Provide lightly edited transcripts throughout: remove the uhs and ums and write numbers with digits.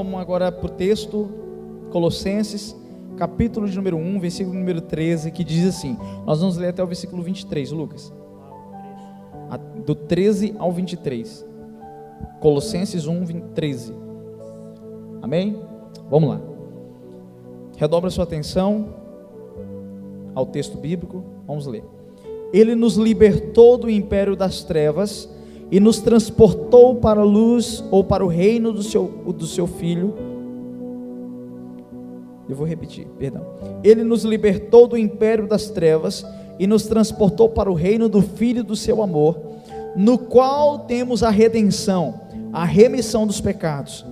Vamos agora para o texto, Colossenses, capítulo de número 1, versículo número 13, que diz assim, nós vamos ler até o versículo 23, Lucas, do 13 ao 23, Colossenses 1, 13, amém? Vamos lá, redobra sua atenção ao texto bíblico, vamos ler. Ele nos libertou do império das trevas e nos transportou para a luz, ou para o reino do seu Filho. Eu vou repetir, perdão. Ele nos libertou do império das trevas e nos transportou para o reino do Filho do seu amor, no qual temos a redenção, a remissão dos pecados.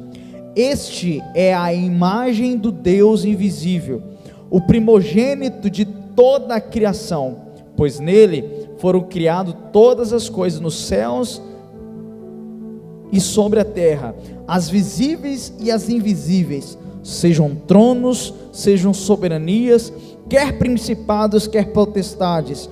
Este é a imagem do Deus invisível, o primogênito de toda a criação, pois nele foram criadas todas as coisas nos céus e sobre a terra, as visíveis e as invisíveis, sejam tronos, sejam soberanias, quer principados, quer potestades,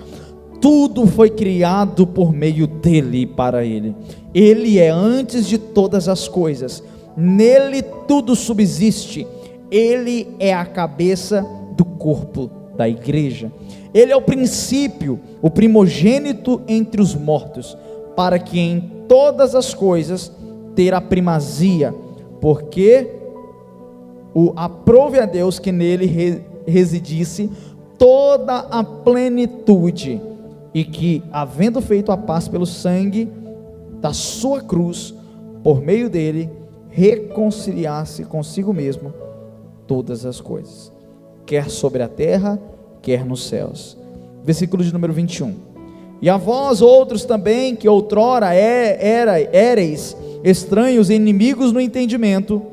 tudo foi criado por meio dele e para ele. Ele é antes de todas as coisas, nele tudo subsiste, ele é a cabeça do corpo da igreja. Ele é o princípio, o primogênito entre os mortos, para que em todas as coisas terá primazia, porque aprove a Deus que nele residisse toda a plenitude, e que, havendo feito a paz pelo sangue da sua cruz, por meio dele, reconciliasse consigo mesmo todas as coisas, quer sobre a terra, quer nos céus. Versículo de número 21. E a vós outros também, que outrora éreis estranhos e inimigos no entendimento.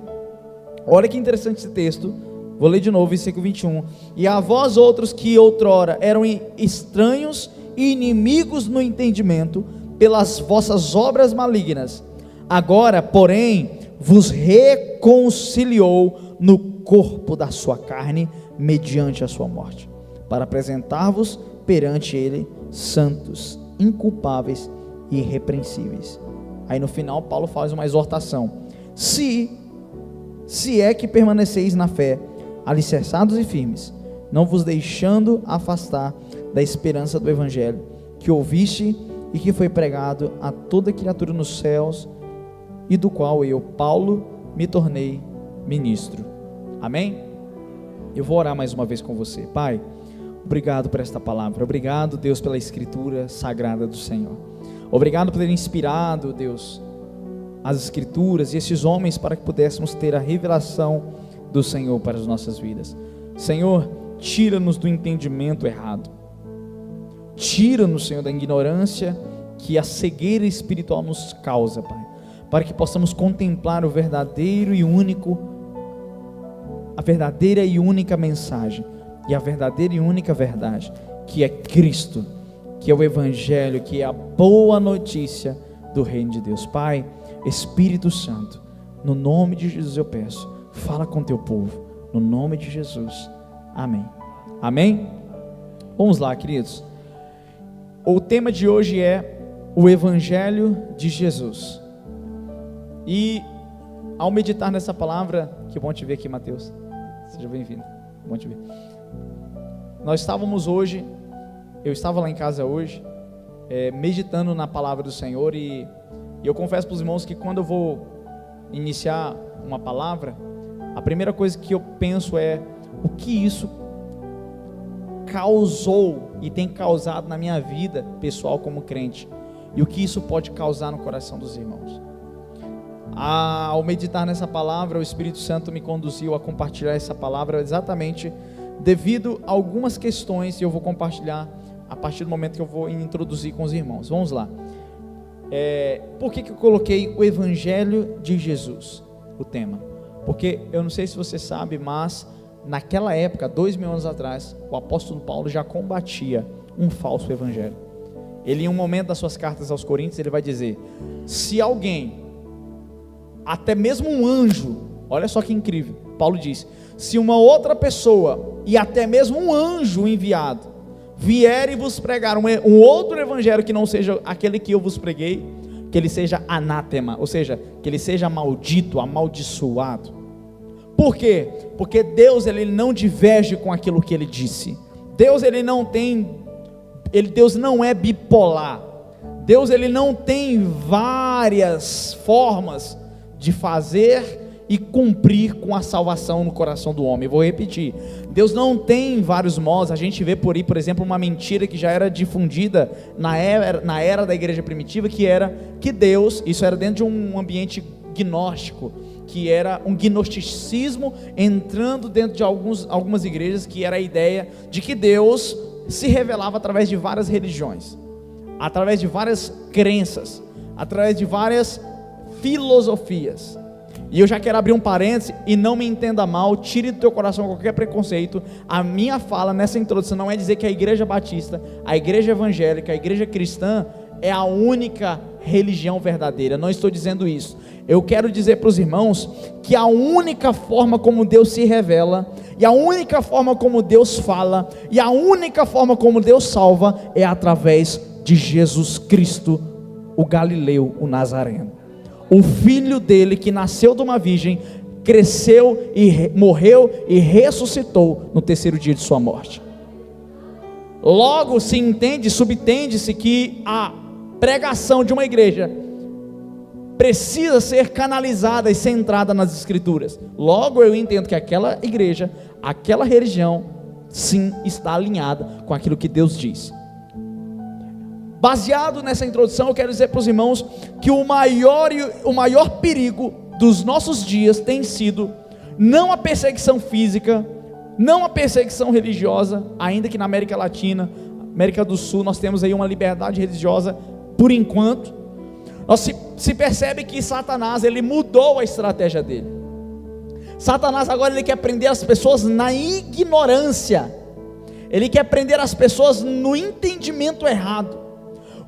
Olha que interessante esse texto, vou ler de novo, versículo 21. E a vós outros que outrora eram estranhos e inimigos no entendimento, pelas vossas obras malignas, agora, porém, vos reconciliou no corpo da sua carne, mediante a sua morte, para apresentar-vos perante ele santos, inculpáveis e irrepreensíveis. Aí no final Paulo faz uma exortação: se é que permaneceis na fé, alicerçados e firmes, não vos deixando afastar da esperança do evangelho, que ouviste e que foi pregado a toda criatura nos céus, e do qual eu, Paulo, me tornei ministro. Amém? Eu vou orar mais uma vez com você. Pai, obrigado por esta palavra, obrigado, Deus, pela escritura sagrada do Senhor, obrigado por ter inspirado, Deus, as escrituras e esses homens para que pudéssemos ter a revelação do Senhor para as nossas vidas. Senhor, tira-nos do entendimento errado, tira-nos, Senhor, da ignorância que a cegueira espiritual nos causa, Pai, para que possamos contemplar a verdadeira e única mensagem, e a verdadeira e única verdade, que é Cristo, que é o Evangelho, que é a boa notícia do reino de Deus. Pai, Espírito Santo, no nome de Jesus eu peço, fala com teu povo, no nome de Jesus, amém. Amém? Vamos lá, queridos. O tema de hoje é o Evangelho de Jesus, e ao meditar nessa palavra, que bom te ver aqui, Mateus, seja bem-vindo, bom te ver. Nós estávamos hoje, eu estava lá em casa hoje, meditando na palavra do Senhor, e eu confesso para os irmãos que quando eu vou iniciar uma palavra, a primeira coisa que eu penso é o que isso causou e tem causado na minha vida pessoal como crente, e o que isso pode causar no coração dos irmãos. Ao meditar nessa palavra, o Espírito Santo me conduziu a compartilhar essa palavra exatamente devido a algumas questões, e eu vou compartilhar a partir do momento que eu vou introduzir com os irmãos. Vamos lá. Por que eu coloquei o Evangelho de Jesus, o tema? Porque eu não sei se você sabe, mas naquela época, 2000 anos atrás, o apóstolo Paulo já combatia um falso evangelho. Ele, em um momento das suas cartas aos Coríntios, ele vai dizer: se alguém, até mesmo um anjo, olha só que incrível, Paulo diz: se uma outra pessoa, e até mesmo um anjo enviado, vier e vos pregar um outro evangelho que não seja aquele que eu vos preguei, que ele seja anátema, ou seja, que ele seja maldito, amaldiçoado. Por quê? Porque Deus ele não diverge com aquilo que ele disse. Deus Deus não é bipolar. Deus ele não tem várias formas de fazer e cumprir com a salvação no coração do homem. Eu vou repetir, Deus não tem vários modos. A gente vê por aí, por exemplo, uma mentira que já era difundida na era da igreja primitiva, que era que Deus, isso era dentro de um ambiente gnóstico, que era um gnosticismo entrando dentro de algumas igrejas, que era a ideia de que Deus se revelava através de várias religiões, através de várias crenças, através de várias filosofias. E eu já quero abrir um parêntese, e não me entenda mal, tire do teu coração qualquer preconceito. A minha fala nessa introdução não é dizer que a igreja batista, a igreja evangélica, a igreja cristã é a única religião verdadeira. Não estou dizendo isso. Eu quero dizer para os irmãos que a única forma como Deus se revela, e a única forma como Deus fala, e a única forma como Deus salva é através de Jesus Cristo, o Galileu, o Nazareno, o filho dele que nasceu de uma virgem, cresceu e morreu e ressuscitou no terceiro dia de sua morte. Logo subtende-se que a pregação de uma igreja precisa ser canalizada e centrada nas escrituras. Logo eu entendo que aquela igreja, aquela religião, sim, está alinhada com aquilo que Deus diz. Baseado nessa introdução, eu quero dizer para os irmãos que o maior perigo dos nossos dias tem sido não a perseguição física, não a perseguição religiosa, ainda que na América Latina, América do Sul, nós temos aí uma liberdade religiosa por enquanto. Se percebe que Satanás, ele mudou a estratégia dele. Satanás agora ele quer prender as pessoas na ignorância, ele quer prender as pessoas no entendimento errado.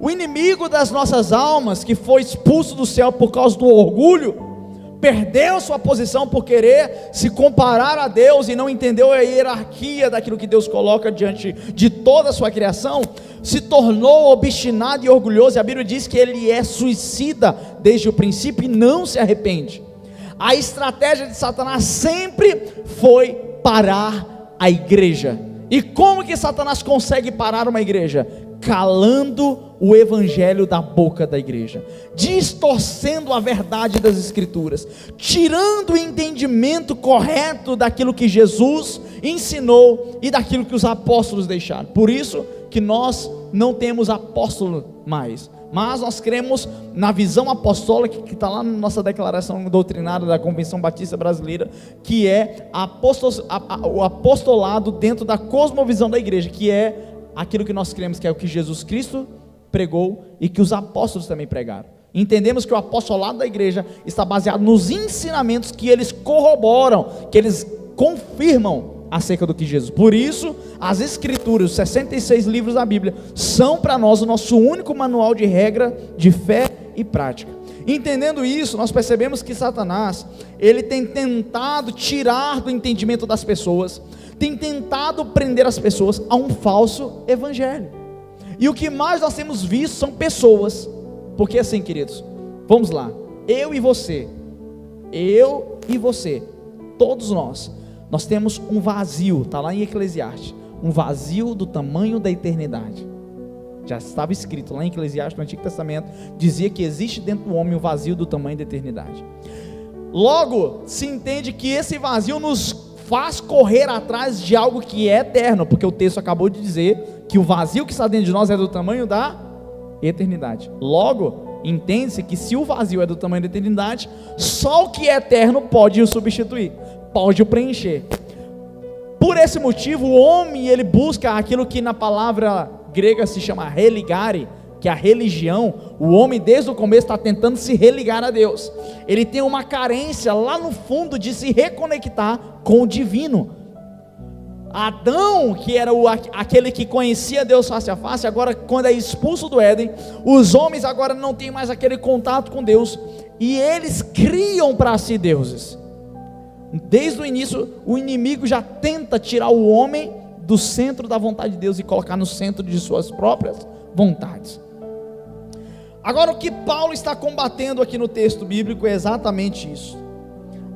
O inimigo das nossas almas, que foi expulso do céu por causa do orgulho, perdeu sua posição por querer se comparar a Deus e não entendeu a hierarquia daquilo que Deus coloca diante de toda a sua criação, se tornou obstinado e orgulhoso, e a Bíblia diz que ele é suicida desde o princípio e não se arrepende. A estratégia de Satanás sempre foi parar a igreja. E como que Satanás consegue parar uma igreja? Calando o evangelho da boca da igreja, distorcendo a verdade das escrituras, tirando o entendimento correto daquilo que Jesus ensinou e daquilo que os apóstolos deixaram. Por isso que nós não temos apóstolo mais, mas nós cremos na visão apostólica que está lá na nossa declaração doutrinária da Convenção Batista Brasileira, que é o apostolado dentro da cosmovisão da igreja, que é aquilo que nós cremos que é o que Jesus Cristo pregou e que os apóstolos também pregaram. Entendemos que o apostolado da igreja está baseado nos ensinamentos que eles corroboram, que eles confirmam acerca do que Jesus. Por isso, as escrituras, os 66 livros da Bíblia, são para nós o nosso único manual de regra de fé e prática. Entendendo isso, nós percebemos que Satanás, ele tem tentado tirar do entendimento das pessoas, tem tentado prender as pessoas a um falso evangelho. E o que mais nós temos visto são pessoas, porque assim, queridos, vamos lá, eu e você, todos nós temos um vazio, está lá em Eclesiastes, um vazio do tamanho da eternidade. Já estava escrito lá em Eclesiastes, no Antigo Testamento, dizia que existe dentro do homem um vazio do tamanho da eternidade. Logo, se entende que esse vazio nos faz correr atrás de algo que é eterno, porque o texto acabou de dizer que o vazio que está dentro de nós é do tamanho da eternidade. Logo, entende-se que se o vazio é do tamanho da eternidade, só o que é eterno pode o substituir, pode o preencher. Por esse motivo, o homem ele busca aquilo que na palavra grega se chama religare, que é a religião. O homem desde o começo está tentando se religar a Deus. Ele tem uma carência lá no fundo de se reconectar com o divino. Adão, que era aquele que conhecia Deus face a face, agora quando é expulso do Éden, os homens agora não têm mais aquele contato com Deus, e eles criam para si deuses. Desde o início, o inimigo já tenta tirar o homem do centro da vontade de Deus e colocar no centro de suas próprias vontades. Agora, o que Paulo está combatendo aqui no texto bíblico é exatamente isso.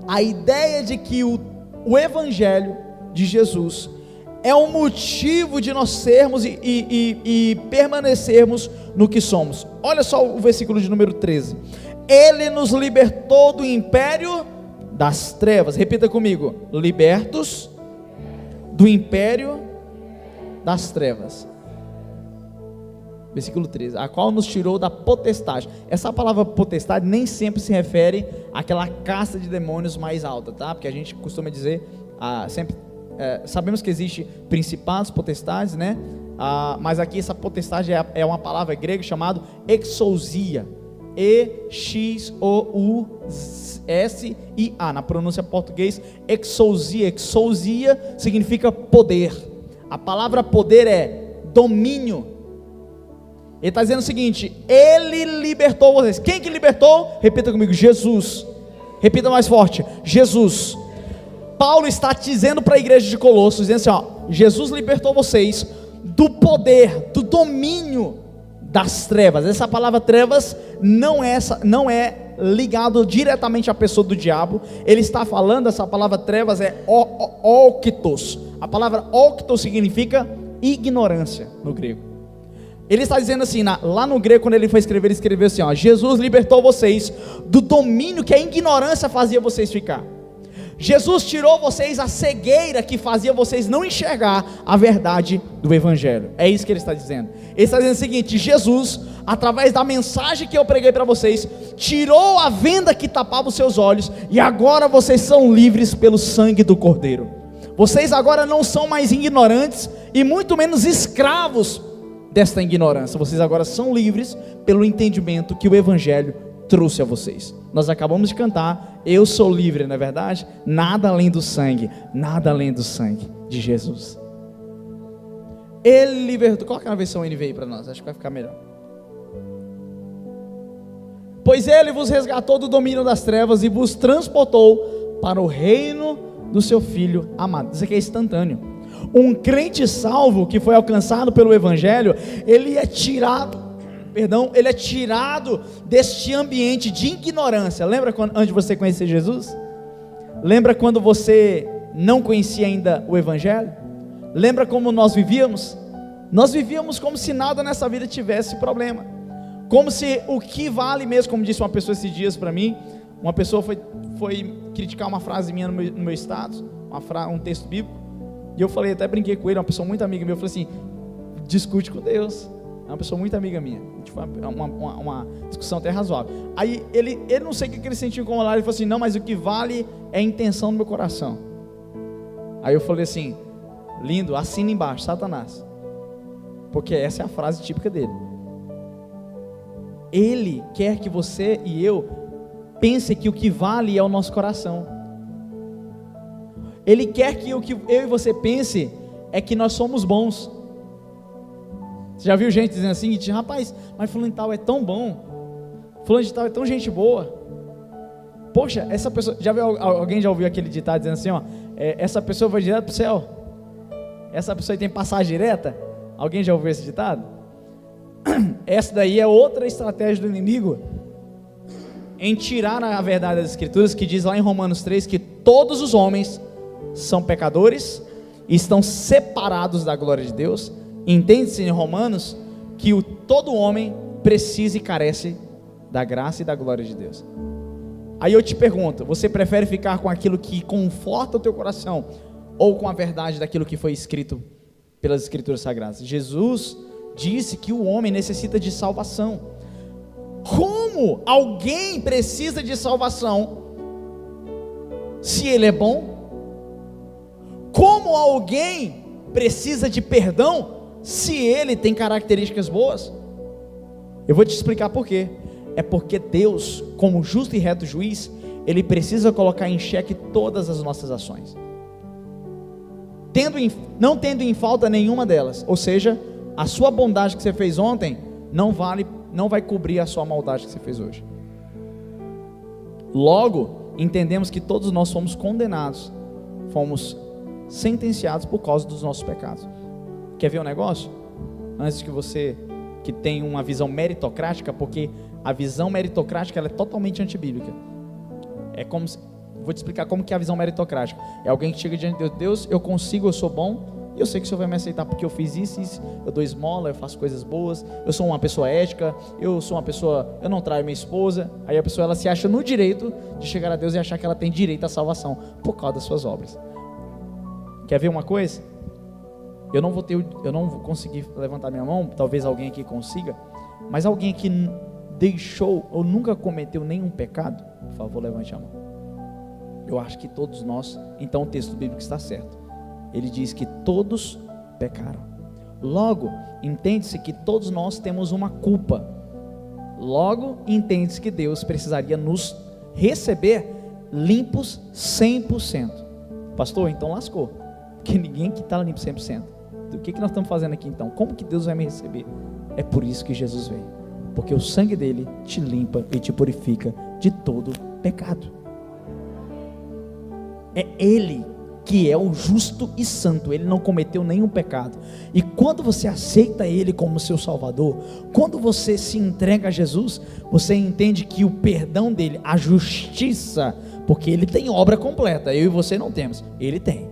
a ideia de que o Evangelho de Jesus é um motivo de nós sermos e permanecermos no que somos. Olha só o versículo de número 13. Ele nos libertou do império das trevas. Repita comigo: libertos do império das trevas. Versículo 13, a qual nos tirou da potestade. Essa palavra potestade nem sempre se refere àquela casta de demônios mais alta, tá? Porque a gente costuma dizer, sabemos que existe principados, potestades, né? Mas aqui essa potestade é uma palavra grega chamada exousia. E-X-O-U-S-I-A, na pronúncia português, exousia. Exousia significa poder. A palavra poder é domínio. Ele está dizendo o seguinte: Ele libertou vocês. Quem que libertou? Repita comigo: Jesus. Repita mais forte: Jesus. Paulo está dizendo para a igreja de Colossos, dizendo assim, Jesus libertou vocês do poder, do domínio das trevas. Essa palavra trevas não é ligado diretamente à pessoa do diabo. Ele está falando, essa palavra trevas é óktos. A palavra óktos significa ignorância no grego. Ele está dizendo assim, lá no grego, quando ele foi escrever, ele escreveu assim, Jesus libertou vocês do domínio que a ignorância fazia vocês ficar. Jesus tirou vocês a cegueira que fazia vocês não enxergar a verdade do Evangelho. É isso que ele está dizendo. Ele está dizendo o seguinte: Jesus, através da mensagem que eu preguei para vocês, tirou a venda que tapava os seus olhos, e agora vocês são livres pelo sangue do Cordeiro. Vocês agora não são mais ignorantes, e muito menos escravos desta ignorância. Vocês agora são livres pelo entendimento que o Evangelho trouxe a vocês. Nós acabamos de cantar, eu sou livre, não é verdade? Nada além do sangue, nada além do sangue de Jesus. Ele libertou. Coloca na versão NVI para nós, acho que vai ficar melhor. Pois ele vos resgatou do domínio das trevas e vos transportou para o reino do seu Filho amado. Isso aqui é instantâneo. Um crente salvo que foi alcançado pelo Evangelho, ele é tirado deste ambiente de ignorância. Lembra antes de você conhecer Jesus? Lembra quando você não conhecia ainda o Evangelho? Lembra como nós vivíamos? Nós vivíamos como se nada nessa vida tivesse problema, como se o que vale mesmo, como disse uma pessoa esses dias para mim. Uma pessoa foi criticar uma frase minha no meu status, um texto bíblico, e eu falei, até brinquei com ele, uma pessoa muito amiga minha, eu falei assim: discute com Deus. É uma pessoa muito amiga minha, a gente foi uma discussão até razoável. Aí ele não sei o que ele sentiu com o olhar, ele falou assim: não, mas o que vale é a intenção do meu coração. Aí eu falei assim: lindo, assina embaixo, Satanás, porque essa é a frase típica dele. Ele quer que você e eu pense que o que vale é o nosso coração. Ele quer que o que eu e você pense é que nós somos bons. Você já viu gente dizendo assim, rapaz, mas fulano de tal é tão bom, fulano de tal é tão gente boa. Poxa, essa pessoa, alguém já ouviu aquele ditado dizendo assim, essa pessoa vai direto para o céu, essa pessoa tem passagem direta? Alguém já ouviu esse ditado? Essa daí é outra estratégia do inimigo em tirar a verdade das Escrituras, que diz lá em Romanos 3 que todos os homens são pecadores e estão separados da glória de Deus. Entende-se em Romanos que todo homem precisa e carece da graça e da glória de Deus. Aí eu te pergunto, você prefere ficar com aquilo que conforta o teu coração, ou com a verdade daquilo que foi escrito pelas Escrituras Sagradas? Jesus disse que o homem necessita de salvação. Como alguém precisa de salvação se ele é bom? Como alguém precisa de perdão se ele tem características boas? Eu vou te explicar por quê. É porque Deus, como justo e reto juiz, Ele precisa colocar em xeque todas as nossas ações, não tendo em falta nenhuma delas. Ou seja, a sua bondade que você fez ontem não vai cobrir a sua maldade que você fez hoje. Logo, entendemos que todos nós fomos condenados, fomos sentenciados por causa dos nossos pecados. Quer ver um negócio? Antes que você que tem uma visão meritocrática, porque a visão meritocrática ela é totalmente antibíblica. É como se vou te explicar como que é a visão meritocrática. É alguém que chega diante de Deus, eu consigo, eu sou bom, e eu sei que o Senhor vai me aceitar porque eu fiz isso, eu dou esmola, eu faço coisas boas, eu sou uma pessoa ética, eu não traio minha esposa. Aí a pessoa, ela se acha no direito de chegar a Deus e achar que ela tem direito à salvação por causa das suas obras. Quer ver uma coisa? Eu não vou conseguir levantar minha mão, talvez alguém aqui consiga, mas alguém que deixou ou nunca cometeu nenhum pecado, por favor, levante a mão. Eu acho que todos nós, então o texto bíblico está certo. Ele diz que todos pecaram. Logo, entende-se que todos nós temos uma culpa. Logo, entende-se que Deus precisaria nos receber limpos 100%. Pastor, então lascou, porque ninguém que está limpo 100%. O que nós estamos fazendo aqui então? Como que Deus vai me receber? É por isso que Jesus veio, porque o sangue dele te limpa e te purifica de todo pecado. É Ele que é o justo e santo, Ele não cometeu nenhum pecado. E quando você aceita Ele como seu Salvador, quando você se entrega a Jesus, você entende que o perdão dele, a justiça, porque Ele tem obra completa, eu e você não temos, Ele tem.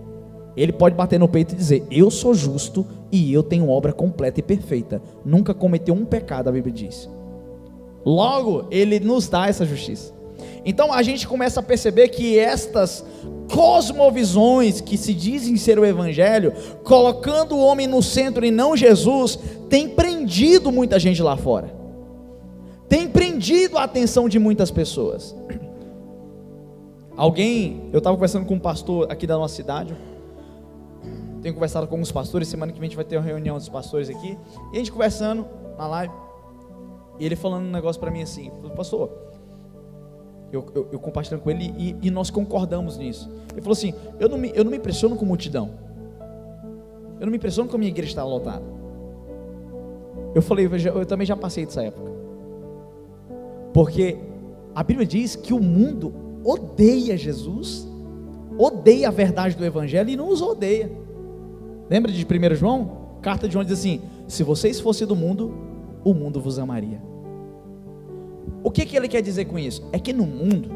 Ele pode bater no peito e dizer, eu sou justo e eu tenho obra completa e perfeita, nunca cometeu um pecado, a Bíblia diz. Logo, Ele nos dá essa justiça. Então a gente começa a perceber que estas cosmovisões que se dizem ser o Evangelho, colocando o homem no centro e não Jesus, tem prendido muita gente lá fora, tem prendido a atenção de muitas pessoas. Eu estava conversando com um pastor aqui da nossa cidade, tenho conversado com alguns pastores, semana que vem a gente vai ter uma reunião dos pastores aqui, e a gente conversando na live, e ele falando um negócio para mim assim, pastor, eu compartilhando com ele e nós concordamos nisso. Ele falou assim, eu não me impressiono com multidão, eu não me impressiono com a minha igreja estar lotada. Eu falei, eu também já passei dessa época, porque a Bíblia diz que o mundo odeia Jesus, odeia a verdade do Evangelho e não os odeia. Lembra de 1 João? Carta de João diz assim, se vocês fossem do mundo, o mundo vos amaria. O que ele quer dizer com isso? É que no mundo,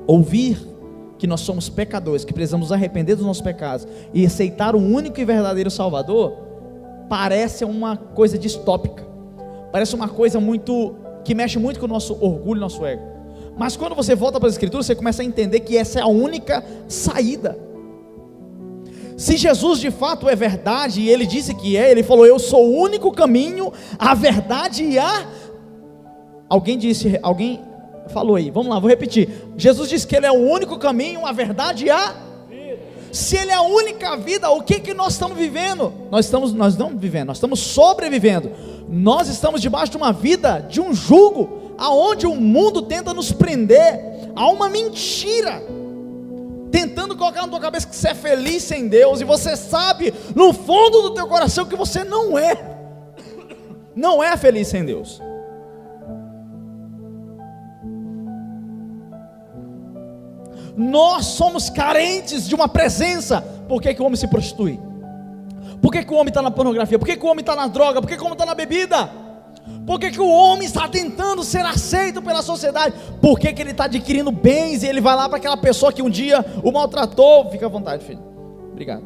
ouvir que nós somos pecadores, que precisamos nos arrepender dos nossos pecados e aceitar o único e verdadeiro Salvador, parece uma coisa distópica, parece uma coisa que mexe muito com o nosso orgulho, nosso ego. Mas quando você volta para as Escrituras, você começa a entender que essa é a única saída. Se Jesus de fato é verdade, e Ele disse que é, Ele falou, eu sou o único caminho, a verdade e a... Alguém falou aí, vamos lá, vou repetir. Jesus disse que Ele é o único caminho, a verdade e a vida. Se Ele é a única vida, o que nós estamos vivendo? Nós não vivendo, nós estamos sobrevivendo. Nós estamos debaixo de uma vida, de um jugo, aonde o mundo tenta nos prender a uma mentira, tentando colocar na tua cabeça que você é feliz sem Deus, e você sabe no fundo do teu coração que você não é feliz sem Deus. Nós somos carentes de uma presença. Por que o homem se prostitui? Por que o homem está na pornografia? Por que o homem está na droga? Por que o homem está na bebida? Por que o homem está tentando ser aceito pela sociedade? Por que ele está adquirindo bens e ele vai lá para aquela pessoa que um dia o maltratou? Fica à vontade, filho. Obrigado.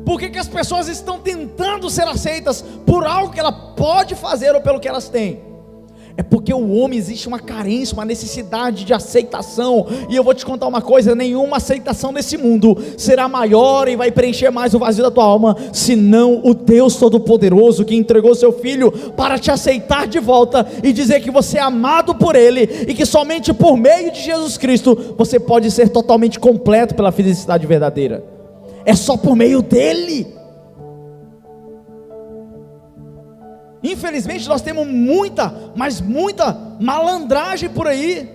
Por que as pessoas estão tentando ser aceitas por algo que ela pode fazer ou pelo que elas têm? É porque o homem, existe uma carência, uma necessidade de aceitação. E eu vou te contar uma coisa, nenhuma aceitação nesse mundo será maior e vai preencher mais o vazio da tua alma, senão o Deus Todo-Poderoso, que entregou seu Filho para te aceitar de volta e dizer que você é amado por Ele, e que somente por meio de Jesus Cristo você pode ser totalmente completo pela felicidade verdadeira. É só por meio dEle. Infelizmente nós temos muita malandragem por aí,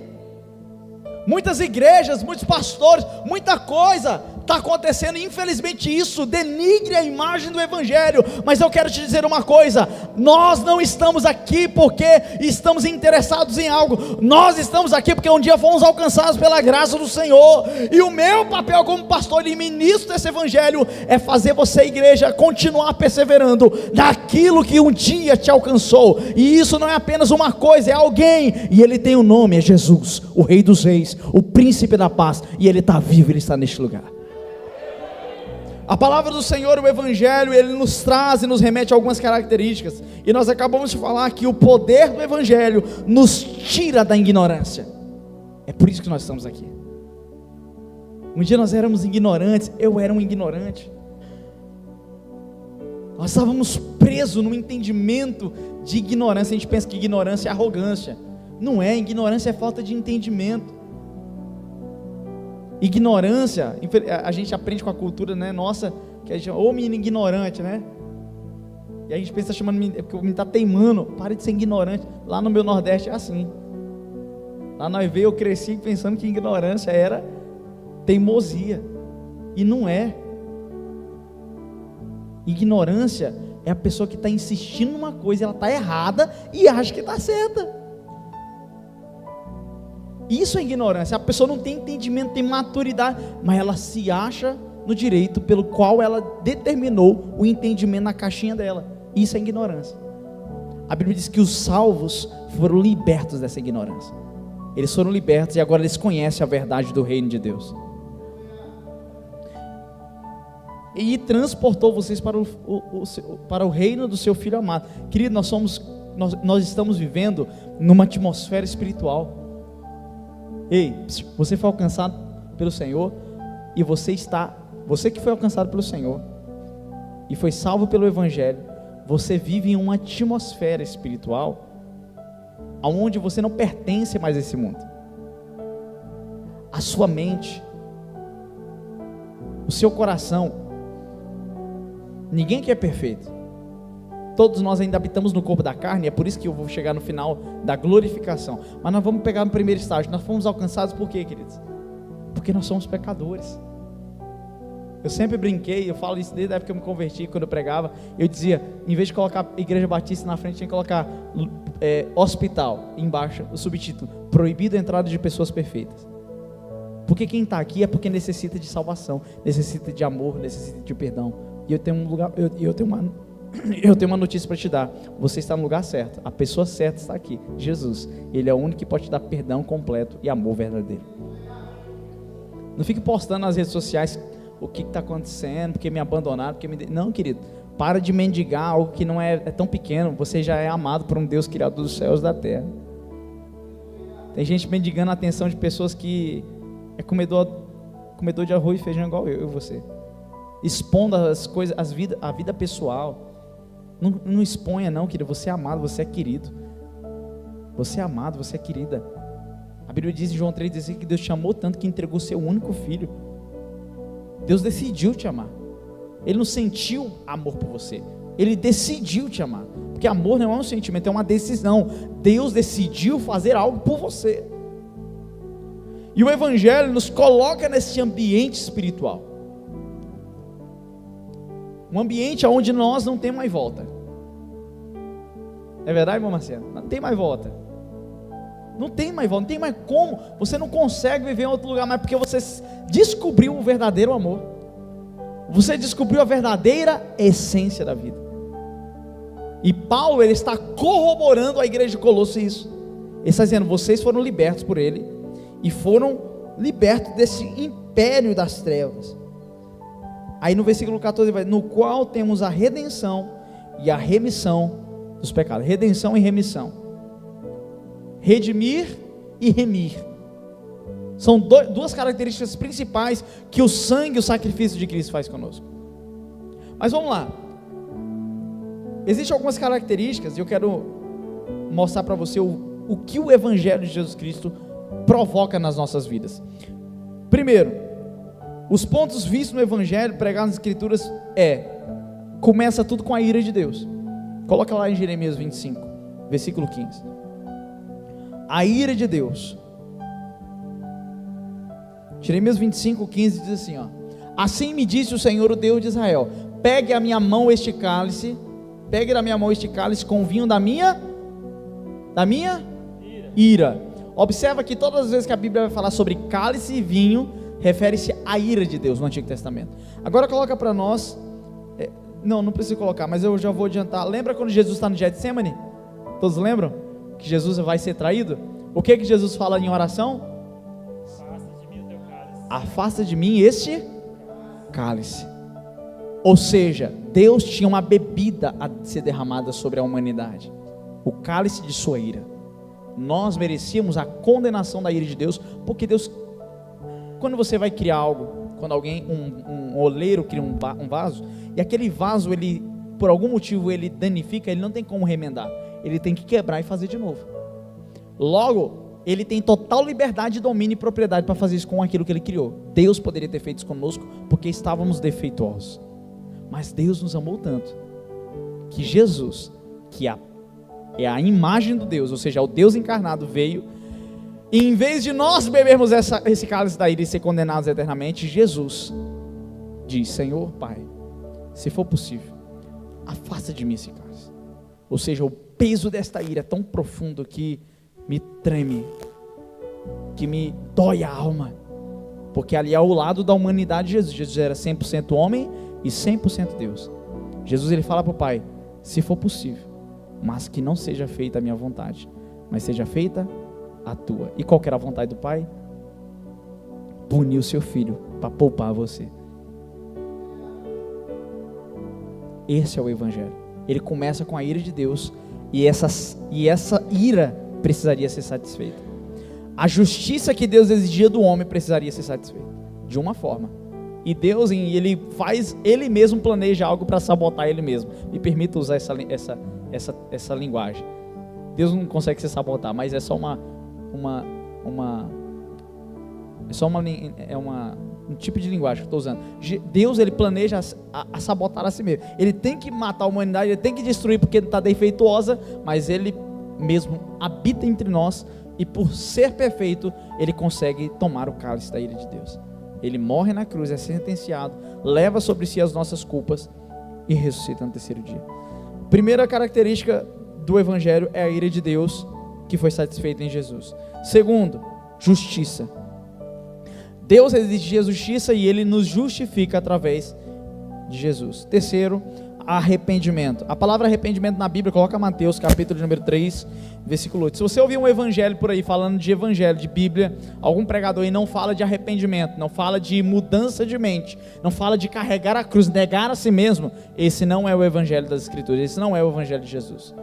muitas igrejas, muitos pastores, muita coisa está acontecendo, infelizmente isso denigre a imagem do Evangelho, mas eu quero te dizer uma coisa: nós não estamos aqui porque estamos interessados em algo, nós estamos aqui porque um dia fomos alcançados pela graça do Senhor, e o meu papel como pastor e ministro desse Evangelho é fazer você, igreja, continuar perseverando naquilo que um dia te alcançou, e isso não é apenas uma coisa, é alguém, e ele tem um nome, é Jesus, o Rei dos Reis, o Príncipe da Paz, e ele está vivo, ele está neste lugar. A palavra do Senhor, o Evangelho, ele nos traz e nos remete a algumas características, e nós acabamos de falar que o poder do Evangelho nos tira da ignorância. É por isso que nós estamos aqui. Um dia nós éramos ignorantes, eu era um ignorante, nós estávamos presos no entendimento de ignorância. A gente pensa que ignorância é arrogância, não é, ignorância é falta de entendimento. Ignorância, a gente aprende com a cultura, né, nossa, que a gente chama, ô menino ignorante, né, e a gente pensa chamando, porque o menino está teimando, pare de ser ignorante. Lá no meu Nordeste é assim, lá nós veio, eu cresci pensando que ignorância era teimosia, e não é. Ignorância é a pessoa que está insistindo numa coisa, ela está errada e acha que está certa. Isso é ignorância. A pessoa não tem entendimento, tem maturidade, mas ela se acha no direito pelo qual ela determinou o entendimento na caixinha dela. Isso é ignorância. A Bíblia diz que os salvos foram libertos dessa ignorância. Eles foram libertos e agora eles conhecem a verdade do reino de Deus, e transportou vocês para o reino do seu Filho amado. Querido, nós estamos vivendo numa atmosfera espiritual. Ei, você foi alcançado pelo Senhor, e você que foi alcançado pelo Senhor e foi salvo pelo Evangelho, você vive em uma atmosfera espiritual onde você não pertence mais a esse mundo. A sua mente, o seu coração, ninguém aqui é perfeito, todos nós ainda habitamos no corpo da carne, é por isso que eu vou chegar no final da glorificação, mas nós vamos pegar no primeiro estágio. Nós fomos alcançados por quê, queridos? Porque nós somos pecadores. Eu sempre brinquei, eu falo isso desde a época que eu me converti, quando eu pregava, eu dizia, em vez de colocar Igreja Batista na frente, tinha que colocar hospital embaixo, o subtítulo, proibido a entrada de pessoas perfeitas. Porque quem está aqui é porque necessita de salvação, necessita de amor, necessita de perdão. E eu tenho um lugar, eu tenho uma notícia para te dar. Você está no lugar certo, a pessoa certa está aqui, Jesus. Ele é o único que pode te dar perdão completo e amor verdadeiro. Não fique postando nas redes sociais o que está acontecendo, porque me abandonaram, não, querido, para de mendigar algo que não é tão pequeno. Você já é amado por um Deus criador dos céus e da terra. Tem gente mendigando a atenção de pessoas que é comedor de arroz e feijão igual eu e você, expondo as coisas, a vida pessoal. Não exponha não, querido. Você é amado, você é querido, você é amado, você é querida. A Bíblia diz em João 3,16 que Deus te amou tanto que entregou seu único filho. Deus decidiu te amar. Ele não sentiu amor por você, Ele decidiu te amar, porque amor não é um sentimento, é uma decisão. Deus decidiu fazer algo por você, e o Evangelho nos coloca nesse ambiente espiritual, um ambiente onde nós não temos mais volta. É verdade, irmão Marcelo? Não tem mais volta, não tem mais volta, não tem mais como. Você não consegue viver em outro lugar mais, porque você descobriu o verdadeiro amor, você descobriu a verdadeira essência da vida. E Paulo, ele está corroborando a igreja de Colossos isso. Ele está dizendo, vocês foram libertos por ele, e foram libertos desse império das trevas. Aí no versículo 14 ele vai, no qual temos a redenção e a remissão dos pecados. Redenção e remissão. Redimir e remir são duas características principais que o sangue e o sacrifício de Cristo faz conosco. Mas vamos lá, existem algumas características e eu quero mostrar para você o que o Evangelho de Jesus Cristo provoca nas nossas vidas. Primeiro, os pontos vistos no Evangelho, pregados nas Escrituras, começa tudo com a ira de Deus. Coloca lá em Jeremias 25, versículo 15. A ira de Deus. Jeremias 25, 15 diz assim, Assim me disse o Senhor, o Deus de Israel: pegue da minha mão este cálice com o vinho da minha ira. Observa que todas as vezes que a Bíblia vai falar sobre cálice e vinho, refere-se à ira de Deus no Antigo Testamento. Agora coloca para nós, não precisa colocar, mas eu já vou adiantar. Lembra quando Jesus está no Getsemane? Todos lembram? Que Jesus vai ser traído? O que Jesus fala em oração? Afasta de mim o teu cálice. Afasta de mim este cálice. Ou seja, Deus tinha uma bebida a ser derramada sobre a humanidade, o cálice de sua ira. Nós merecíamos a condenação da ira de Deus, porque Deus, quando você vai criar algo, quando alguém, um oleiro cria um vaso, e aquele vaso, ele, por algum motivo, ele danifica, ele não tem como remendar, ele tem que quebrar e fazer de novo. Logo, ele tem total liberdade, domínio e propriedade para fazer isso com aquilo que ele criou. Deus poderia ter feito isso conosco, porque estávamos defeituosos, mas Deus nos amou tanto, que Jesus, que é a imagem do Deus, ou seja, o Deus encarnado, veio, e em vez de nós bebermos esse cálice da ira e ser condenados eternamente, Jesus diz: Senhor, Pai, se for possível, afasta de mim esse cálice. Ou seja, o peso desta ira é tão profundo que me treme, que me dói a alma, porque ali ao lado da humanidade Jesus era 100% homem e 100% Deus. Jesus, ele fala para o Pai: se for possível, mas que não seja feita a minha vontade, mas seja feita a tua. E qual que era a vontade do Pai? Punir o seu filho para poupar você. Esse é o Evangelho. Ele começa com a ira de Deus, e essa ira precisaria ser satisfeita. A justiça que Deus exigia do homem precisaria ser satisfeita, de uma forma. E Deus, ele mesmo planeja algo para sabotar ele mesmo. Me permita usar essa linguagem. Deus não consegue se sabotar, mas é só um tipo de linguagem que eu estou usando. Deus, ele planeja a sabotar a si mesmo. Ele tem que matar a humanidade, ele tem que destruir porque está defeituosa, mas ele mesmo habita entre nós, e por ser perfeito, ele consegue tomar o cálice da ira de Deus. Ele morre na cruz, é sentenciado, leva sobre si as nossas culpas e ressuscita no terceiro dia. Primeira característica do Evangelho é a ira de Deus, que foi satisfeita em Jesus. Segundo, justiça. Deus exigia justiça e ele nos justifica através de Jesus. Terceiro, arrependimento. A palavra arrependimento na Bíblia, coloca Mateus capítulo número 3, versículo 8. Se você ouvir um evangelho por aí falando de evangelho, de Bíblia, algum pregador aí não fala de arrependimento, não fala de mudança de mente, não fala de carregar a cruz, negar a si mesmo, esse não é o evangelho das Escrituras, esse não é o evangelho de Jesus.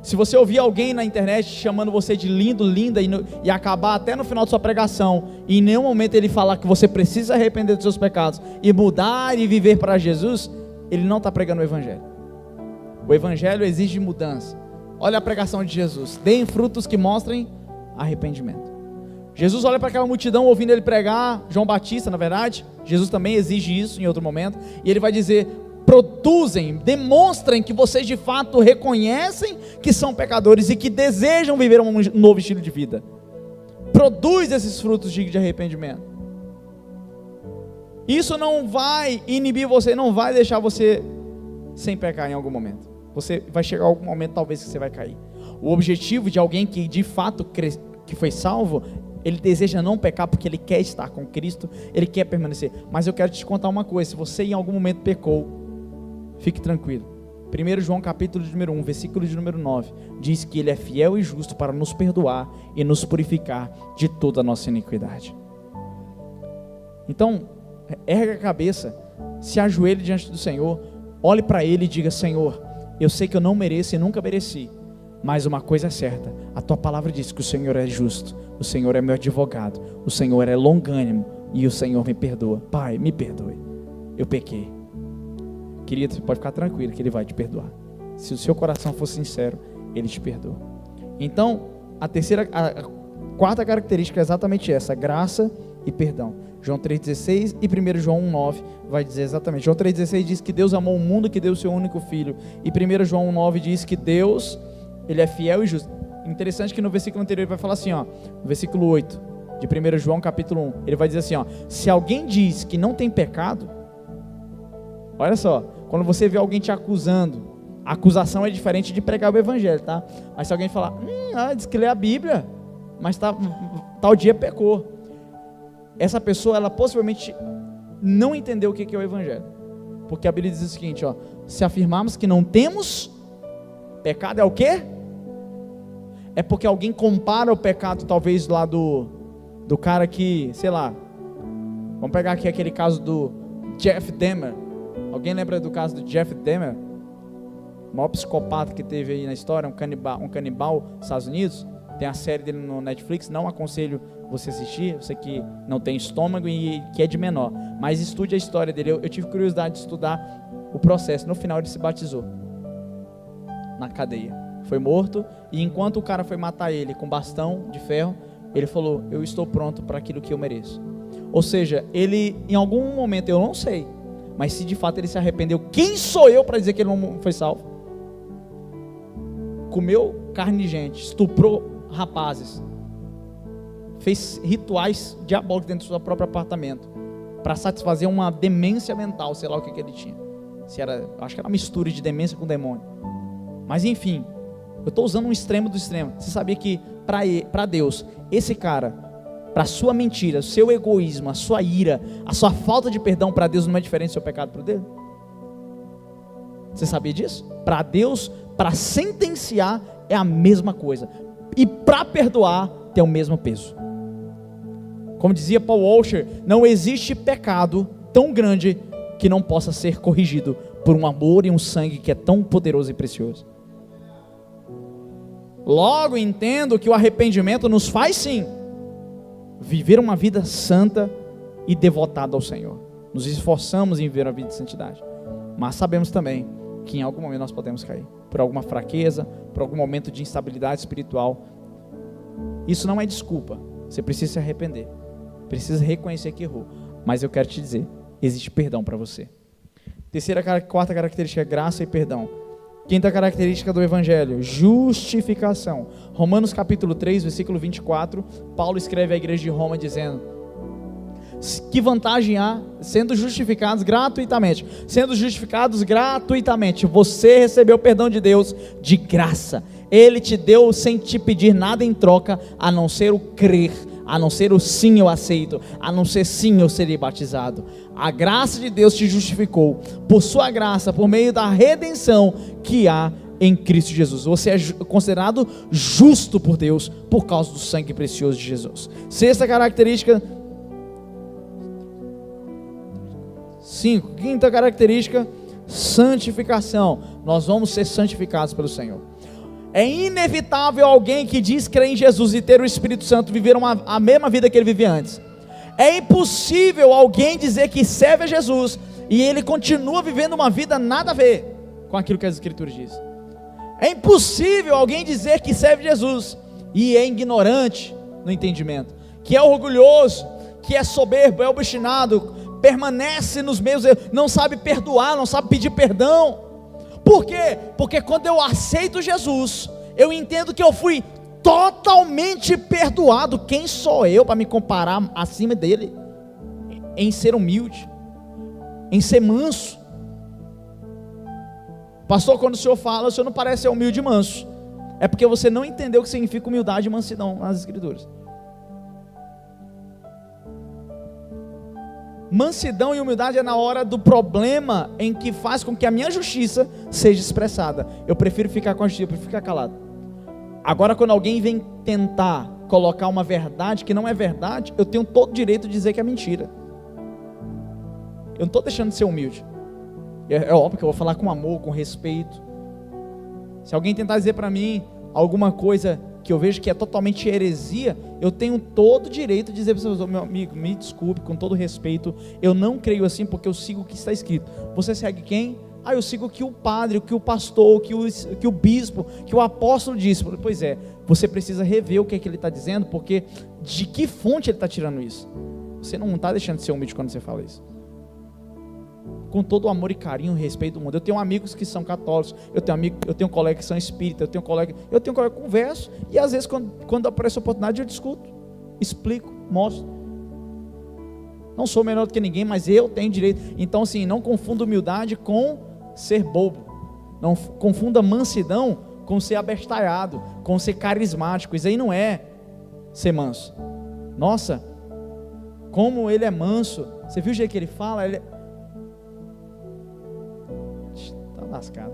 Se você ouvir alguém na internet chamando você de lindo, linda, e acabar até no final de sua pregação, e em nenhum momento ele falar que você precisa arrepender dos seus pecados e mudar e viver para Jesus, ele não está pregando o Evangelho. O Evangelho exige mudança. Olha a pregação de Jesus: deem frutos que mostrem arrependimento. Jesus olha para aquela multidão ouvindo ele pregar, João Batista, na verdade, Jesus também exige isso em outro momento, e ele vai dizer: produzem, demonstrem que vocês de fato reconhecem que são pecadores e que desejam viver um novo estilo de vida. Produz esses frutos de arrependimento. Isso não vai inibir você, não vai deixar você sem pecar em algum momento. Você vai chegar a algum momento talvez que você vai cair. O objetivo de alguém que de fato que foi salvo, ele deseja não pecar porque ele quer estar com Cristo, ele quer permanecer. Mas eu quero te contar uma coisa: se você em algum momento pecou, fique tranquilo. 1 João capítulo de número 1, versículo de número 9, diz que ele é fiel e justo para nos perdoar e nos purificar de toda a nossa iniquidade. Então, erga a cabeça, se ajoelhe diante do Senhor, olhe para Ele e diga: Senhor, eu sei que eu não mereço e nunca mereci, mas uma coisa é certa, a Tua palavra diz que o Senhor é justo, o Senhor é meu advogado, o Senhor é longânimo e o Senhor me perdoa. Pai, me perdoe, eu pequei. Querido, você pode ficar tranquilo que Ele vai te perdoar. Se o seu coração for sincero, Ele te perdoa. Então, a quarta característica é exatamente essa: graça e perdão. João 3,16 e 1 João 1,9 vai dizer exatamente. João 3,16 diz que Deus amou o mundo, que deu o seu único filho. E 1 João 1,9 diz que Deus, Ele é fiel e justo. Interessante que no versículo anterior ele vai falar assim, ó, no versículo 8, de 1 João capítulo 1, ele vai dizer assim, ó, se alguém diz que não tem pecado, olha só, quando você vê alguém te acusando, a acusação é diferente de pregar o evangelho, tá? Mas se alguém falar, diz que lê a Bíblia, mas tal dia pecou, essa pessoa, ela possivelmente não entendeu o que é o evangelho, porque a Bíblia diz o seguinte, ó, se afirmarmos que não temos pecado, é o quê? É porque alguém compara o pecado, talvez lá do cara que, sei lá, vamos pegar aqui aquele caso do Jeff Dahmer. Alguém lembra do caso do Jeff Dahmer? O maior psicopata que teve aí na história, um canibal nos Estados Unidos. Tem a série dele no Netflix, não aconselho você assistir, você que não tem estômago e que é de menor, mas estude a história dele. Eu tive curiosidade de estudar o processo. No final ele se batizou na cadeia, foi morto, e enquanto o cara foi matar ele com bastão de ferro, ele falou, eu estou pronto para aquilo que eu mereço. Ou seja, ele em algum momento, eu não sei, mas se de fato ele se arrependeu, quem sou eu para dizer que ele não foi salvo? Comeu carne de gente, estuprou rapazes, fez rituais diabólicos dentro do seu próprio apartamento, para satisfazer uma demência mental, sei lá o que ele tinha, acho que era uma mistura de demência com demônio, mas enfim, eu estou usando um extremo do extremo. Você sabia que para Deus, esse cara, para a sua mentira, o seu egoísmo, a sua ira, a sua falta de perdão, para Deus não é diferente do seu pecado para o dele? Você sabia disso? Para Deus, para sentenciar é a mesma coisa, e para perdoar tem o mesmo peso. Como dizia Paul Washer, não existe pecado tão grande que não possa ser corrigido por um amor e um sangue que é tão poderoso e precioso. Logo entendo que o arrependimento nos faz sim viver uma vida santa e devotada ao Senhor. Nos esforçamos em viver uma vida de santidade, mas sabemos também que em algum momento nós podemos cair, por alguma fraqueza, por algum momento de instabilidade espiritual. Isso não é desculpa, você precisa se arrepender, precisa reconhecer que errou, mas eu quero te dizer, existe perdão para você. Quarta característica, graça e perdão. Quinta característica do Evangelho, justificação. Romanos capítulo 3, versículo 24, Paulo escreve à igreja de Roma dizendo, que vantagem há sendo justificados gratuitamente? Sendo justificados gratuitamente, você recebeu o perdão de Deus de graça, Ele te deu sem te pedir nada em troca, a não ser o crer, a não ser o sim eu aceito, a não ser sim eu serei batizado. A graça de Deus te justificou, por sua graça, por meio da redenção que há em Cristo Jesus. Você é considerado justo por Deus, por causa do sangue precioso de Jesus. Sexta característica, quinta característica, santificação. Nós vamos ser santificados pelo Senhor. É inevitável alguém que diz crer em Jesus e ter o Espírito Santo viver a mesma vida que ele vivia antes. É impossível alguém dizer que serve a Jesus e ele continua vivendo uma vida nada a ver com aquilo que as Escrituras dizem. É impossível alguém dizer que serve Jesus e é ignorante no entendimento, que é orgulhoso, que é soberbo, é obstinado, permanece nos meios, não sabe perdoar, não sabe pedir perdão. Por quê? Porque quando eu aceito Jesus, eu entendo que eu fui totalmente perdoado. Quem sou eu para me comparar acima dele? Em ser humilde, em ser manso. Pastor, quando o senhor fala, o senhor não parece ser humilde e manso. É porque você não entendeu o que significa humildade e mansidão nas Escrituras. Mansidão e humildade é na hora do problema, em que faz com que a minha justiça seja expressada. Eu prefiro ficar com a justiça, eu prefiro ficar calado. Agora, quando alguém vem tentar colocar uma verdade que não é verdade, eu tenho todo o direito de dizer que é mentira. Eu não estou deixando de ser humilde. É óbvio que eu vou falar com amor, com respeito. Se alguém tentar dizer para mim alguma coisa que eu vejo que é totalmente heresia, eu tenho todo o direito de dizer para você, meu amigo, me desculpe, com todo respeito, eu não creio assim porque eu sigo o que está escrito. Você segue quem? Eu sigo o que o padre, o que o pastor, o que o bispo, que o apóstolo disse. Pois é, você precisa rever o que é que ele está dizendo, porque de que fonte ele está tirando isso? Você não está deixando de ser humilde quando você fala isso. Com todo o amor e carinho e respeito do mundo. Eu tenho amigos que são católicos, eu tenho colegas que são espíritas, eu tenho colega que converso, e às vezes quando aparece a oportunidade eu discuto, explico, mostro. Não sou melhor do que ninguém, mas eu tenho direito. Então assim, não confunda humildade com ser bobo. Não confunda mansidão com ser abestalhado, com ser carismático. Isso aí não é ser manso. Nossa, como ele é manso. Você viu o jeito que ele fala? Ele está lascado.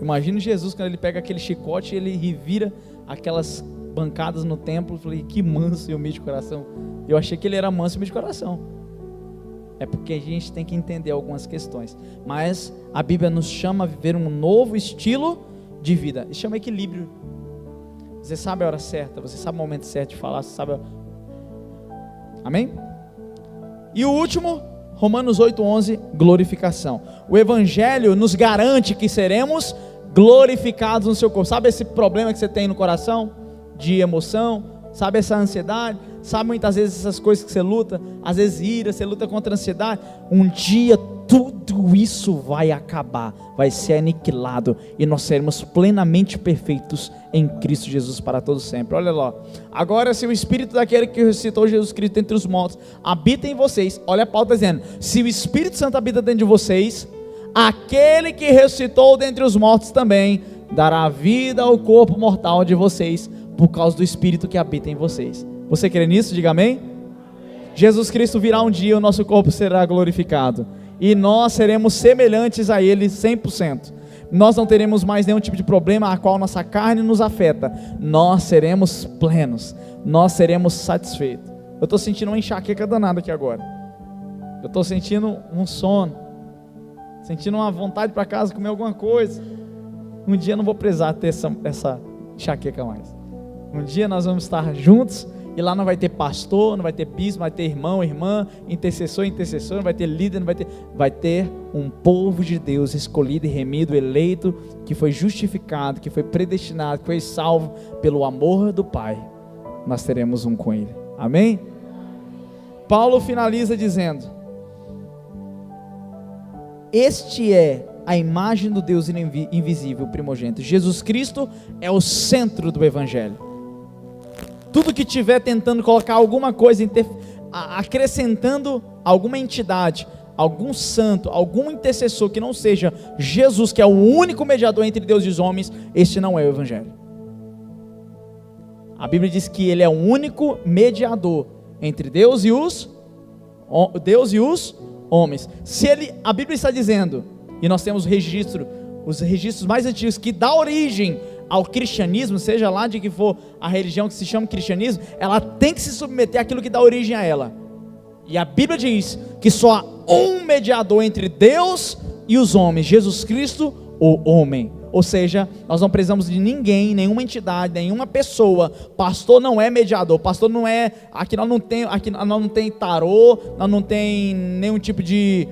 Imagina Jesus quando ele pega aquele chicote e ele revira aquelas bancadas no templo. Eu falei, que manso e humilde de coração. Eu achei que ele era manso e humilde de coração. É porque a gente tem que entender algumas questões. Mas a Bíblia nos chama a viver um novo estilo de vida. Isso chama equilíbrio. Você sabe a hora certa, você sabe o momento certo de falar, você sabe. Amém? E o último, Romanos 8:11, glorificação. O Evangelho nos garante que seremos glorificados no seu corpo. Sabe esse problema que você tem no coração? De emoção? Sabe essa ansiedade? Sabe muitas vezes essas coisas que você luta? Às vezes ira, você luta contra a ansiedade. Um dia tudo isso vai acabar, vai ser aniquilado, e nós seremos plenamente perfeitos em Cristo Jesus para todo sempre. Olha lá, agora se o Espírito daquele que ressuscitou Jesus Cristo entre os mortos habita em vocês, olha a Paulo está dizendo, se o Espírito Santo habita dentro de vocês, aquele que ressuscitou dentre os mortos também dará vida ao corpo mortal de vocês, por causa do Espírito que habita em vocês. Você crê nisso? Diga amém. Jesus Cristo virá um dia, o nosso corpo será glorificado, e nós seremos semelhantes a Ele 100%. Nós não teremos mais nenhum tipo de problema a qual nossa carne nos afeta. Nós seremos plenos, nós seremos satisfeitos. Eu estou sentindo uma enxaqueca danada aqui agora. Eu estou sentindo um sono, sentindo uma vontade para casa comer alguma coisa. Um dia eu não vou precisar ter essa enxaqueca mais. Um dia nós vamos estar juntos, e lá não vai ter pastor, não vai ter bispo, não vai ter irmão, irmã, intercessor, não vai ter líder, vai ter um povo de Deus escolhido e remido, eleito, que foi justificado, que foi predestinado, que foi salvo pelo amor do Pai. Nós teremos um com Ele. Amém? Paulo finaliza dizendo: este é a imagem do Deus invisível, primogênito. Jesus Cristo é o centro do Evangelho. Tudo que estiver tentando colocar alguma coisa, acrescentando alguma entidade, algum santo, algum intercessor que não seja Jesus, que é o único mediador entre Deus e os homens, este não é o Evangelho. A Bíblia diz que Ele é o único mediador entre Deus e os homens. A Bíblia está dizendo, e nós temos os registros mais antigos que dá origem ao cristianismo, seja lá de que for a religião que se chama cristianismo, ela tem que se submeter àquilo que dá origem a ela. E a Bíblia diz que só há um mediador entre Deus e os homens, Jesus Cristo, o homem. Ou seja, nós não precisamos de ninguém, nenhuma entidade, nenhuma pessoa. Pastor não é mediador, pastor não é, aqui nós não tem tarô, nós não tem nenhum tipo de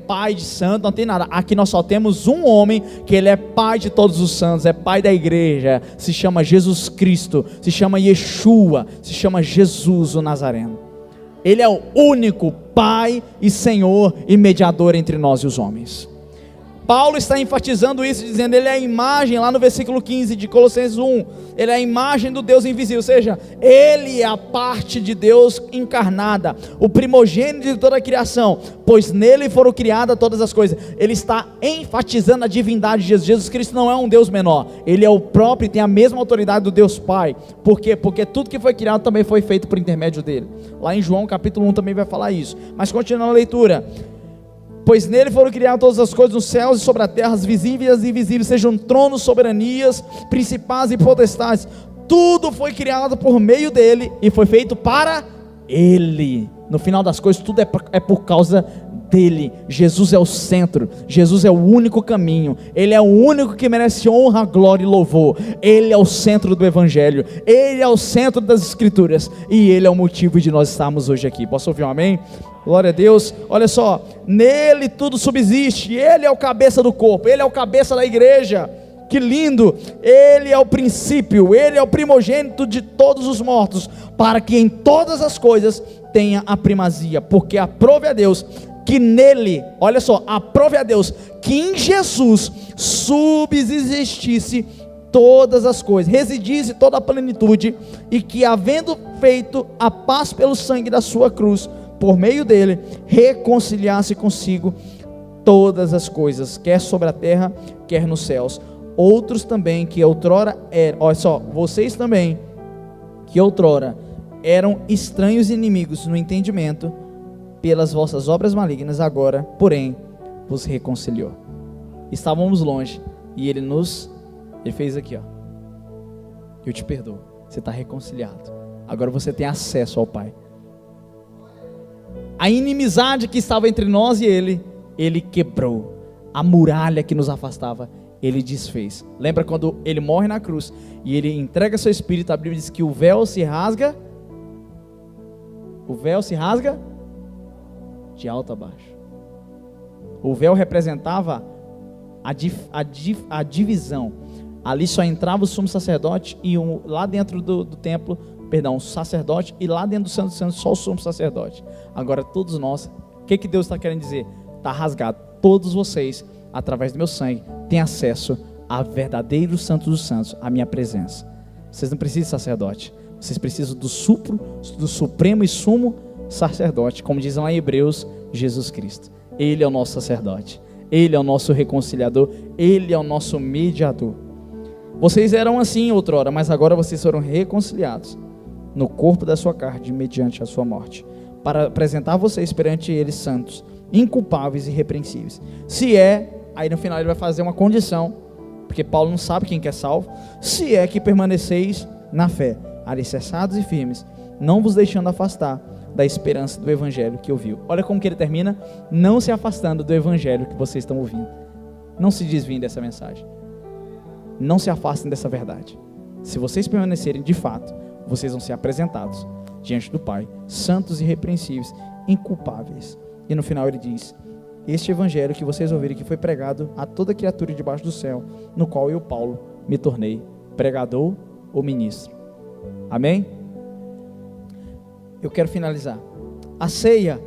pai de santo, não tem nada. Aqui nós só temos um homem, que ele é pai de todos os santos, é pai da igreja, se chama Jesus Cristo, se chama Yeshua, se chama Jesus o Nazareno. Ele é o único pai e senhor e mediador entre nós e os homens. Paulo está enfatizando isso, dizendo, ele é a imagem, lá no versículo 15 de Colossenses 1, ele é a imagem do Deus invisível, ou seja, ele é a parte de Deus encarnada, o primogênito de toda a criação, pois nele foram criadas todas as coisas. Ele está enfatizando a divindade de Jesus. Jesus Cristo não é um Deus menor, ele é o próprio e tem a mesma autoridade do Deus Pai. Por quê? Porque tudo que foi criado também foi feito por intermédio dele. Lá em João capítulo 1 também vai falar isso, mas continuando a leitura, pois nele foram criadas todas as coisas nos céus e sobre a terra, as visíveis e invisíveis, sejam tronos, soberanias, principados e potestades, tudo foi criado por meio dele e foi feito para ele. No final das coisas, tudo é por causa dele. Jesus é o centro, Jesus é o único caminho, ele é o único que merece honra, glória e louvor. Ele é o centro do Evangelho, ele é o centro das Escrituras, e ele é o motivo de nós estarmos hoje aqui. Posso ouvir um amém? Glória a Deus. Olha só, nele tudo subsiste, ele é o cabeça do corpo, ele é o cabeça da igreja. Que lindo! Ele é o princípio, ele é o primogênito de todos os mortos, para que em todas as coisas tenha a primazia, porque aprove a Deus que nele, olha só, aprove a Deus que em Jesus subsistisse todas as coisas, residisse toda a plenitude, e que, havendo feito a paz pelo sangue da sua cruz, por meio dele, reconciliasse consigo todas as coisas, quer sobre a terra, quer nos céus. Outros também que outrora eram, olha só, vocês também, que outrora eram estranhos e inimigos no entendimento, pelas vossas obras malignas, agora, porém, vos reconciliou. Estávamos longe, e ele fez aqui, ó, eu te perdoo, você está reconciliado, agora você tem acesso ao Pai. A inimizade que estava entre nós e ele quebrou. A muralha que nos afastava, ele desfez. Lembra quando ele morre na cruz e ele entrega seu espírito? A Bíblia diz que o véu se rasga. O véu se rasga de alto a baixo. O véu representava a divisão. Ali só entrava o sumo sacerdote e lá dentro do templo, o sacerdote, e lá dentro do Santo dos Santos só o sumo sacerdote. Agora todos nós, o que Deus está querendo dizer? Está rasgado. Todos vocês, através do meu sangue, têm acesso a verdadeiro Santo dos Santos, a minha presença. Vocês não precisam de sacerdote, vocês precisam do supremo e sumo sacerdote, como diz lá em Hebreus, Jesus Cristo. Ele é o nosso sacerdote, ele é o nosso reconciliador, ele é o nosso mediador. Vocês eram assim outrora, mas agora vocês foram reconciliados no corpo da sua carne, mediante a sua morte, para apresentar vocês perante ele santos, inculpáveis e irrepreensíveis. Aí no final ele vai fazer uma condição, porque Paulo não sabe quem que é salvo, se é que permaneceis na fé, alicerçados e firmes, não vos deixando afastar da esperança do evangelho que ouviu. Olha como que ele termina: não se afastando do evangelho que vocês estão ouvindo. Não se desviem dessa mensagem, não se afastem dessa verdade. Se vocês permanecerem de fato, vocês vão ser apresentados diante do Pai, santos e irrepreensíveis, inculpáveis. E no final ele diz: este evangelho que vocês ouviram, que foi pregado a toda criatura debaixo do céu, no qual eu, Paulo, me tornei pregador ou ministro. Amém? Eu quero finalizar. A ceia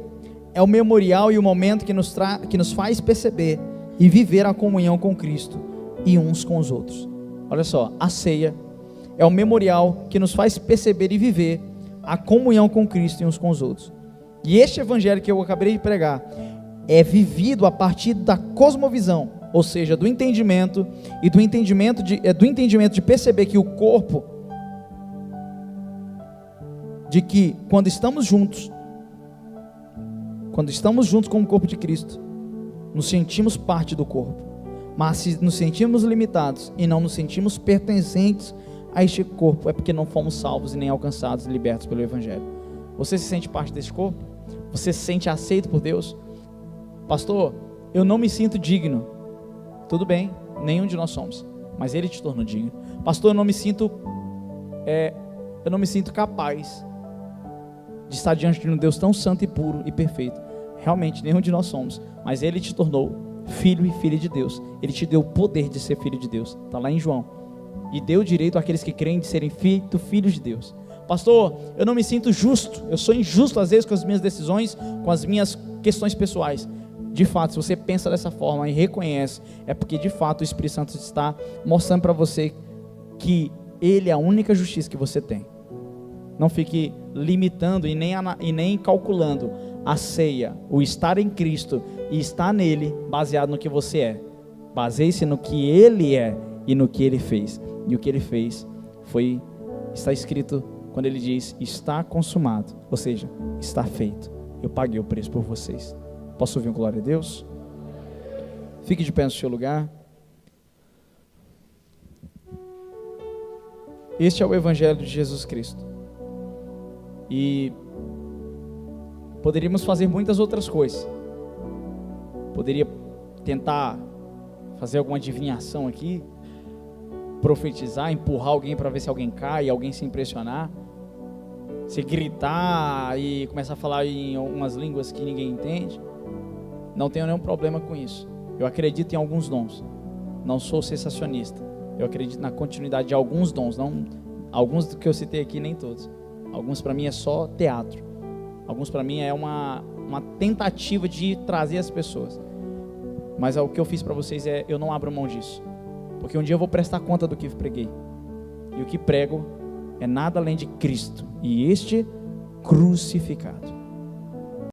é o memorial e o momento que nos faz perceber e viver a comunhão com Cristo e uns com os outros. Olha só, a ceia é o memorial que nos faz perceber e viver a comunhão com Cristo e uns com os outros. E este evangelho que eu acabei de pregar é vivido a partir da cosmovisão, ou seja, do entendimento de perceber que o corpo, de que quando estamos juntos como o corpo de Cristo, nos sentimos parte do corpo, mas se nos sentimos limitados e não nos sentimos pertencentes a este corpo, é porque não fomos salvos e nem alcançados e libertos pelo evangelho. Você se sente parte desse corpo? Você se sente aceito por Deus? Pastor, eu não me sinto digno. Tudo bem, nenhum de nós somos, mas Ele te tornou digno. Pastor, eu não me sinto capaz de estar diante de um Deus tão santo e puro e perfeito. Realmente, nenhum de nós somos, mas Ele te tornou filho e filha de Deus. Ele te deu o poder de ser filho de Deus. Está lá em João. E deu direito àqueles que creem de serem filhos de Deus. Pastor, eu não me sinto justo. Eu sou injusto às vezes com as minhas decisões, com as minhas questões pessoais. De fato, se você pensa dessa forma e reconhece, é porque de fato o Espírito Santo está mostrando para você que Ele é a única justiça que você tem. Não fique limitando e nem calculando a ceia, o estar em Cristo e estar nele baseado no que você é. Baseie-se no que Ele é e no que Ele fez. E o que Ele fez está escrito quando Ele diz: está consumado, ou seja, está feito. Eu paguei o preço por vocês. Posso ouvir um glória a Deus? Fique de pé no seu lugar. Este é o Evangelho de Jesus Cristo. E poderíamos fazer muitas outras coisas. Poderia tentar fazer alguma adivinhação aqui, profetizar, empurrar alguém para ver se alguém cai, alguém se impressionar, se gritar e começar a falar em algumas línguas que ninguém entende. Não tenho nenhum problema com isso. Eu acredito em alguns dons. Não sou sensacionista. Eu acredito na continuidade de alguns dons. Não, alguns do que eu citei aqui, nem todos. Alguns para mim é só teatro. Alguns para mim é uma tentativa de trazer as pessoas. Mas o que eu fiz para vocês eu não abro mão disso. porque um dia eu vou prestar conta do que preguei, e o que prego é nada além de Cristo, e este crucificado.